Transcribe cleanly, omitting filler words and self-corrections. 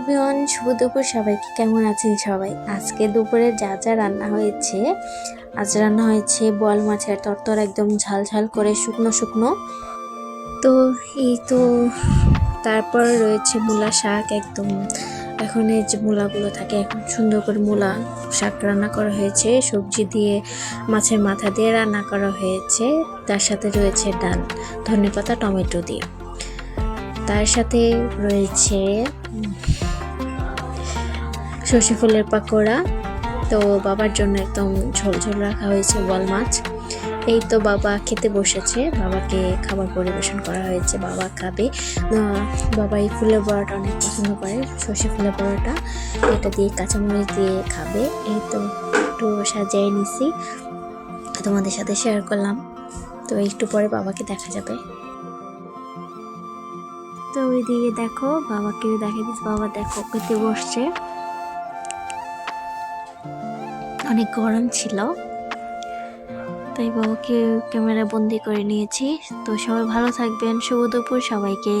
Everyone, শুভ দুপুর সবাইকে। কেমন আছেন সবাই? আজকে দুপুরে যা যা রান্না হয়েছে, আজ রান্না হয়েছে বোয়াল মাছের তরতর, একদম ঝাল ঝাল করে শুকনো শুকনো। তো এই তো তারপর রয়েছে মূলা শাক। একদম এখন এই যে মূলাগুলো থাকে, এখন সুন্দর করে মূলা শাক রান্না করা হয়েছে, সবজি দিয়ে মাছের মাথা দিয়ে রান্না করা হয়েছে। তার সাথে রয়েছে ডাল, ধনেপাতা, টমেটো দিয়ে। তার সাথে রয়েছে সর্ষে ফুলের পাকোড়া। তো বাবার জন্য একদম ঝোল ঝোল রাখা হয়েছে বোয়াল মাছ। এই তো বাবা খেতে বসেছে, বাবাকে খাবার পরিবেশন করা হয়েছে, বাবা খাবে। বাবা এই ফুলের বড়াটা অনেক পছন্দ করে, সর্ষে ফুলের বড়াটা, এটা দিয়ে কাঁচামরিচ দিয়ে খাবে। এই তো একটু সাজিয়ে নিছি, তোমাদের সাথে শেয়ার করলাম। তো একটু পরে বাবাকে দেখা যাবে। তো ওইদিকে দেখো, বাবাকেও দেখা দিচ্ছে, বাবা দেখো খেতে বসছে। অনেক গরম ছিল, তাই বাবাকে ক্যামেরা বন্দি করে নিয়েছি। তো সবাই ভালো থাকবেন, শুভ দুপুর সবাইকে।